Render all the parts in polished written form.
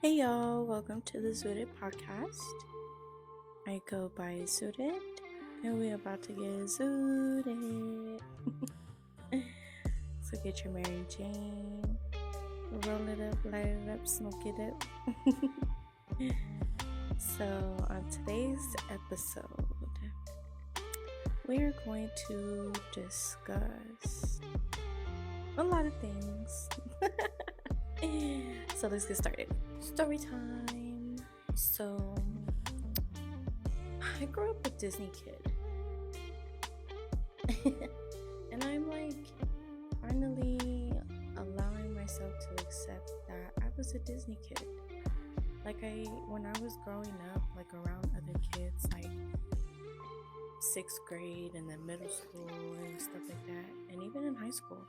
Hey y'all, welcome to the Zooted podcast. I go by Zooted, and we're about to get zooted. So get your Mary Jane, roll it up, light it up, smoke it up. So on today's episode, we're going to discuss a lot of things. So let's get started. Story time. So I grew up a Disney kid. And I'm finally allowing myself to accept that I was a Disney kid. When I was growing up, around other kids, 6th grade and then middle school and stuff like that, and even in high school,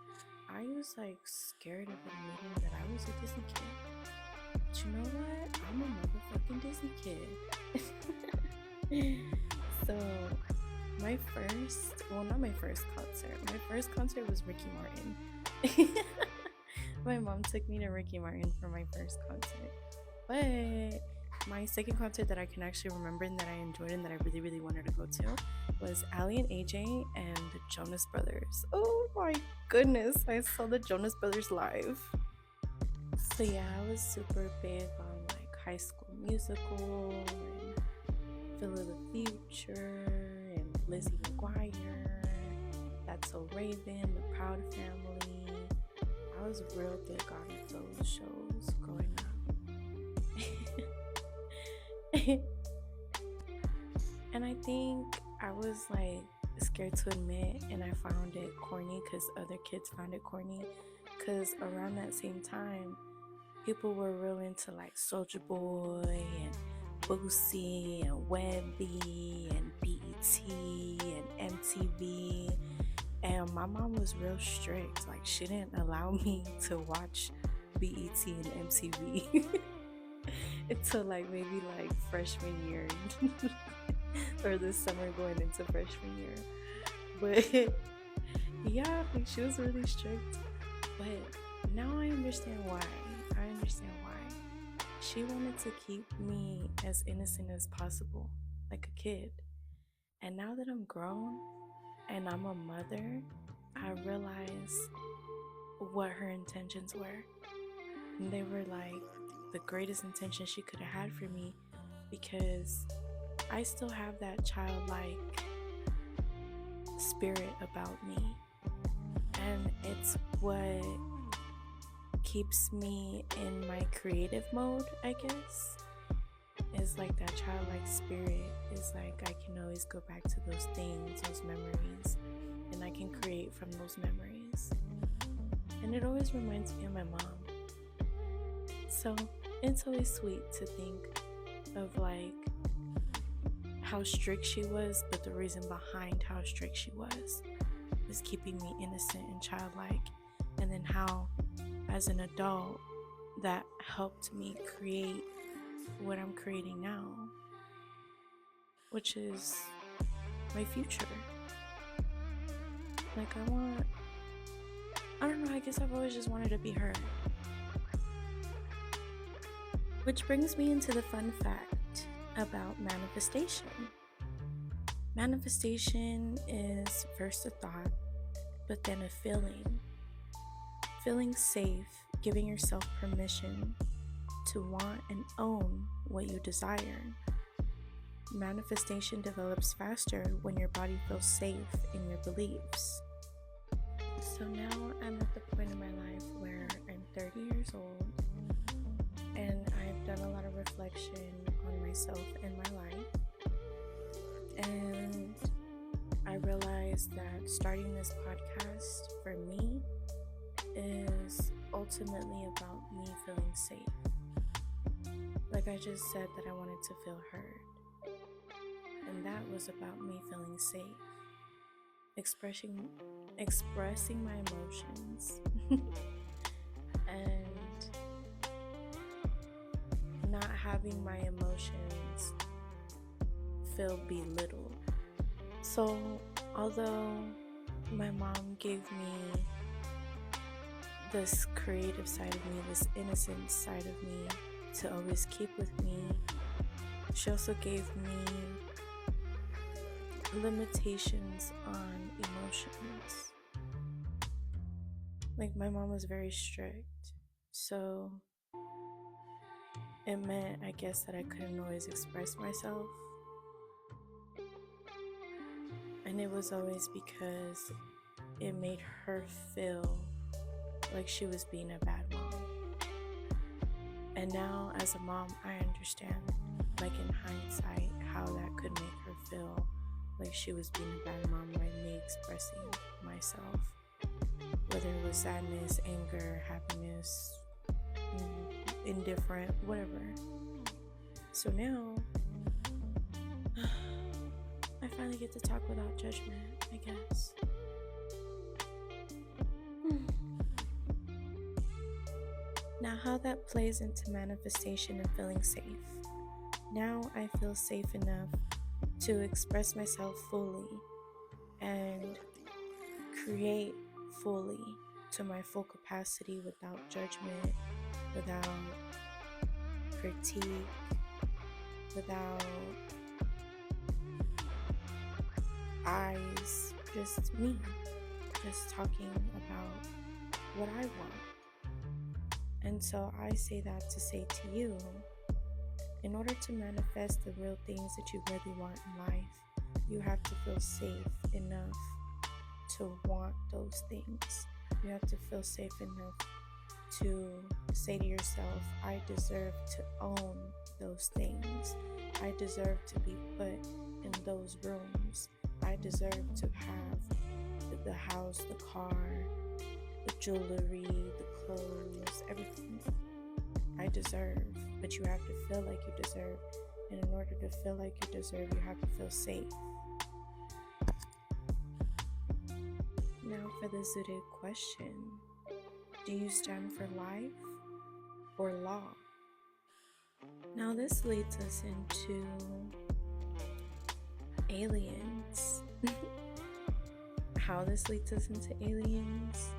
I was scared of admitting that I was a Disney kid. But you know what? I'm a motherfucking Disney kid. So not my first concert. My first concert was Ricky Martin. My mom took me to Ricky Martin for my first concert. But my second concert that I can actually remember and that I enjoyed and that I really, really wanted to go to was Ali and AJ and the Jonas Brothers. Oh my goodness, I saw the Jonas Brothers live. So yeah, I was super big on High School Musical and Phil of the Future and Lizzie McGuire, That's So Raven, The Proud Family. I was real big on those shows growing up. And I think I was scared to admit, and I found it corny because other kids found it corny, because around that same time people were real into Soulja Boy and Boosie and Webby and BET and MTV, and my mom was real strict. She didn't allow me to watch BET and MTV until maybe freshman year or this summer going into freshman year. But yeah, she was really strict. But now I understand why. She wanted to keep me as innocent as possible, like a kid. And now that I'm grown and I'm a mother, I realize what her intentions were. And they were the greatest intention she could have had for me, because I still have that childlike spirit about me, and it's what keeps me in my creative mode, I guess. Is that childlike spirit is I can always go back to those things, those memories, and I can create from those memories. And it always reminds me of my mom. So it's always sweet to think of how strict she was, but the reason behind how strict she was keeping me innocent and childlike, and then how as an adult that helped me create what I'm creating now, which is my future. I guess I've always just wanted to be her. Which brings me into the fun fact about manifestation. Manifestation is first a thought, but then a feeling. Feeling safe, giving yourself permission to want and own what you desire. Manifestation develops faster when your body feels safe in your beliefs. So now I'm at the point in my life where I'm 30 years old, and I've done a lot of reflection on myself and my life. And I realized that starting this podcast for me is ultimately about me feeling safe. I just said that I wanted to feel heard. And that was about me feeling safe. Expressing my emotions. And not having my emotions feel belittled. So, although my mom gave me this creative side of me, this innocent side of me to always keep with me. She also gave me limitations on emotions. Like, my mom was very strict, so it meant, I guess, that I couldn't always express myself. And it was always because it made her feel like she was being a bad mom. And now, as a mom, I understand, like in hindsight, how that could make her feel like she was being a bad mom by me expressing myself. Whether it was sadness, anger, happiness, indifferent, whatever. So now, I finally get to talk without judgment, I guess. Now, how that plays into manifestation and feeling safe. Now I feel safe enough to express myself fully and create fully to my full capacity without judgment, without critique, without eyes, just me, just talking about what I want. And so I say that to say to you, in order to manifest the real things that you really want in life, you have to feel safe enough to want those things. You have to feel safe enough to say to yourself, I deserve to own those things. I deserve to be put in those rooms. I deserve to have the house, the car, the jewelry, the clothes, everything. I deserve, but you have to feel like you deserve. And in order to feel like you deserve, you have to feel safe. Now for the zodiac question. Do you stand for life or law? Now this leads us into aliens. How this leads us into aliens?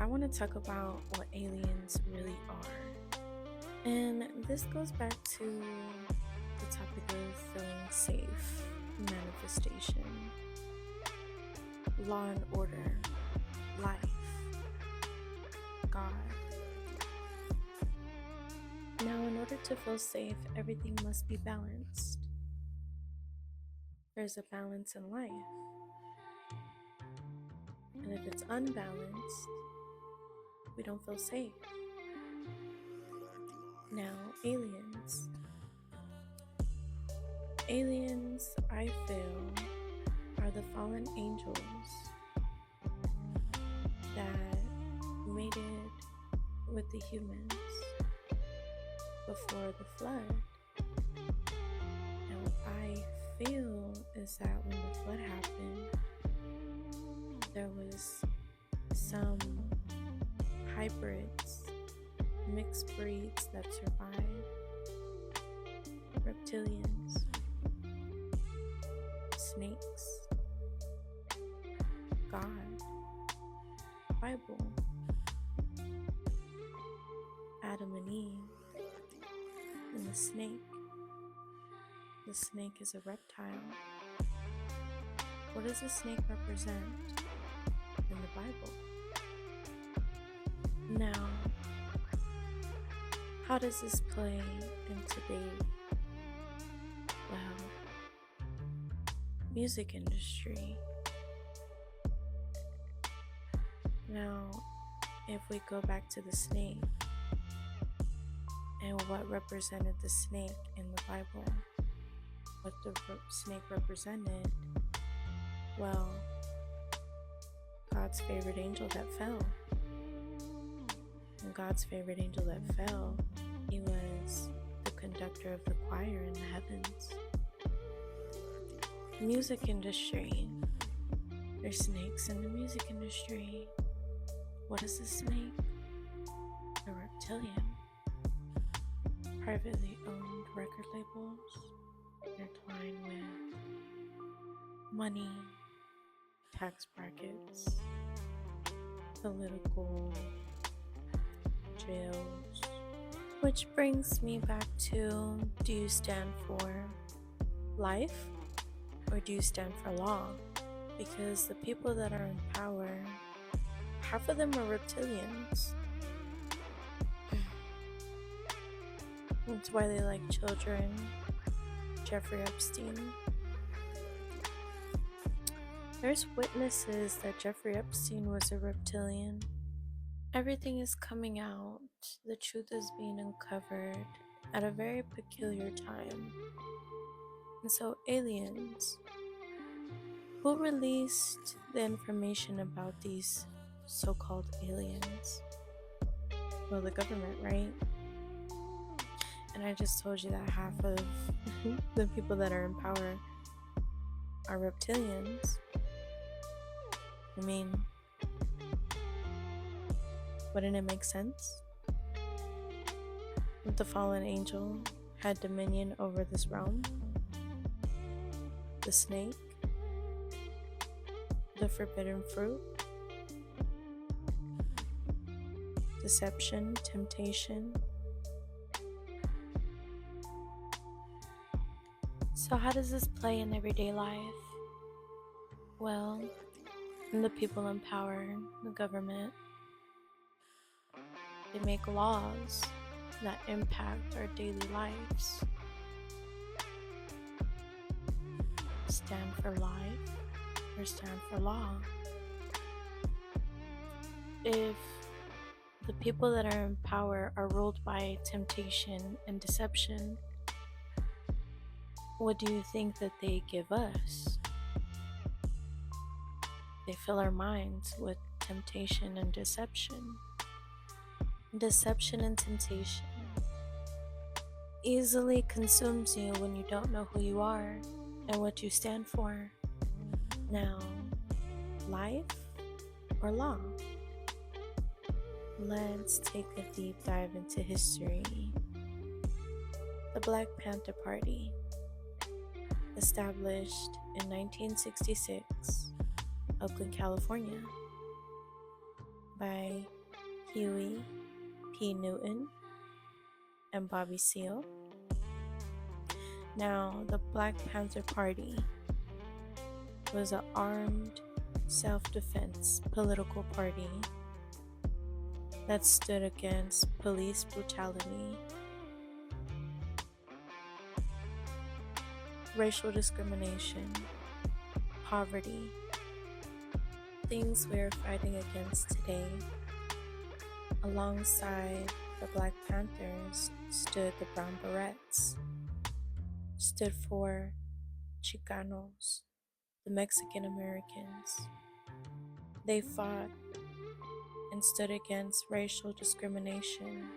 I want to talk about what aliens really are. And this goes back to the topic of feeling safe, manifestation, law and order, life, God. Now, in order to feel safe, everything must be balanced. There's a balance in life. And if it's unbalanced, we don't feel safe. Now, aliens. Aliens, I feel, are the fallen angels that mated with the humans before the flood. And what I feel is that when the flood happened, there was some hybrids, mixed breeds that survived, reptilians, snakes, God, Bible, Adam and Eve, and the snake. The snake is a reptile. What does the snake represent in the Bible? Now, how does this play in today? Well, music industry. Now, if we go back to the snake and what represented the snake in the Bible, what the snake represented, well, God's favorite angel that fell. And God's favorite angel that fell, he was the conductor of the choir in the heavens. Music industry. There's snakes in the music industry. What is a snake? A reptilian. Privately owned record labels intertwined with money, tax brackets, political, jails, Which brings me back to, do you stand for life or do you stand for law? Because the people that are in power, half of them are reptilians. That's why they like children. Jeffrey Epstein. There's witnesses that Jeffrey Epstein was a reptilian. Everything is coming out. The truth is being uncovered at a very peculiar time. And so, aliens, who released the information about these so-called aliens? Well, the government, right? And I just told you that half of the people that are in power are reptilians. I mean, wouldn't it make sense? If the fallen angel had dominion over this realm, the snake, the forbidden fruit, deception, temptation. So how does this play in everyday life? Well, the people in power, the government, they make laws that impact our daily lives. Stand for life or stand for law. If the people that are in power are ruled by temptation and deception, what do you think that they give us? They fill our minds with temptation and deception. Deception and temptation easily consumes you when you don't know who you are and what you stand for. Now, life or law? Let's take a deep dive into history. The Black Panther Party, established in 1966, Oakland, California, by Huey P. Newton and Bobby Seale. Now, the Black Panther Party was an armed self-defense political party that stood against police brutality, racial discrimination, poverty, things we're fighting against today. Alongside the Black Panthers stood the Brown Berets, stood for Chicanos, the Mexican Americans. They fought and stood against racial discrimination,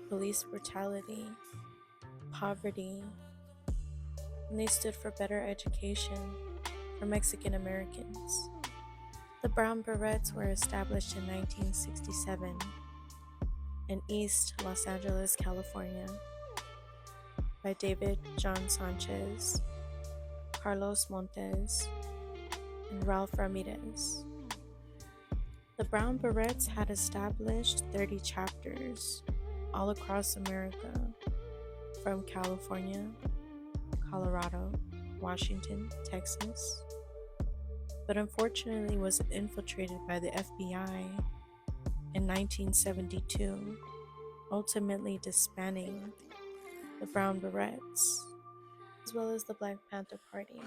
police brutality, poverty, and they stood for better education for Mexican Americans. The Brown Berets were established in 1967 in East Los Angeles, California, by David John Sanchez, Carlos Montes, and Ralph Ramirez. The Brown Berets had established 30 chapters all across America, from California, Colorado, Washington, Texas, but unfortunately was infiltrated by the FBI in 1972, ultimately disbanding the Brown Berets, as well as the Black Panther Party.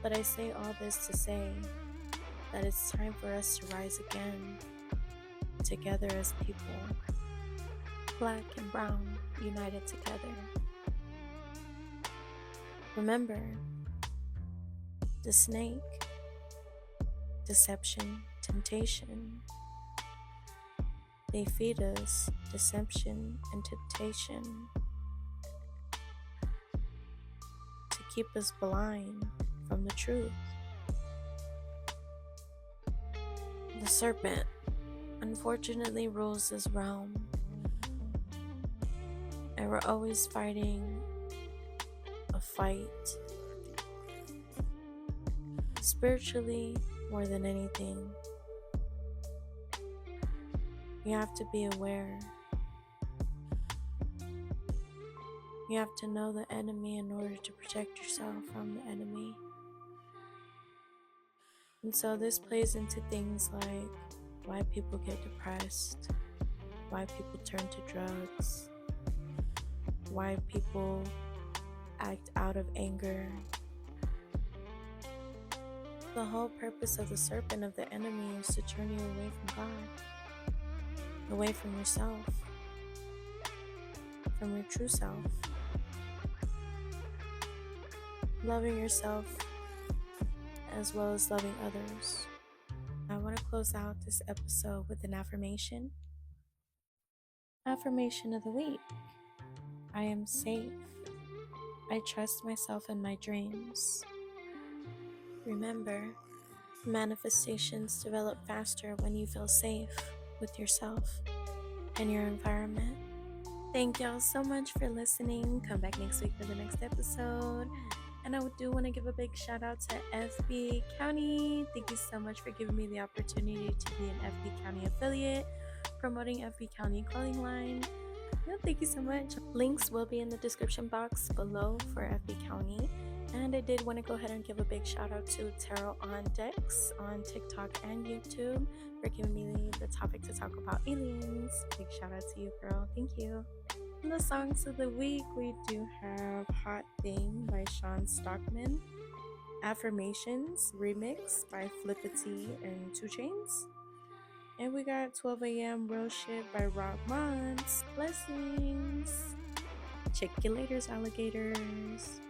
But I say all this to say that it's time for us to rise again, together as people, Black and brown, united together. Remember, the snake, deception, temptation, they feed us deception and temptation to keep us blind from the truth. The serpent unfortunately rules this realm, and we're always fighting a fight spiritually more than anything. We have to be aware You have to know the enemy in order to protect yourself from the enemy. And so this plays into things like why people get depressed, why people turn to drugs, why people act out of anger. The whole purpose of the serpent of the enemy is to turn you away from God, away from yourself, from your true self. Loving yourself as well as loving others. I want to close out this episode with an affirmation. Affirmation of the week. I am safe. I trust myself and my dreams. Remember, manifestations develop faster when you feel safe with yourself and your environment. Thank y'all so much for listening. Come back next week for the next episode. And I do want to give a big shout out to FB County. Thank you so much for giving me the opportunity to be an FB County affiliate, promoting FB County clothing line. Thank you so much. Links will be in the description box below for FB County. And I did want to go ahead and give a big shout out to Tarotondex on TikTok and YouTube for giving me the topic to talk about aliens. Big shout out to you, girl. Thank you. In the songs of the week, we do have Hot Thing by Sean Stockman, Affirmations remix by Flippa T and chainz, and we got 12 a.m. Real Shit by Rock Monts. Blessings. Check you later, alligators.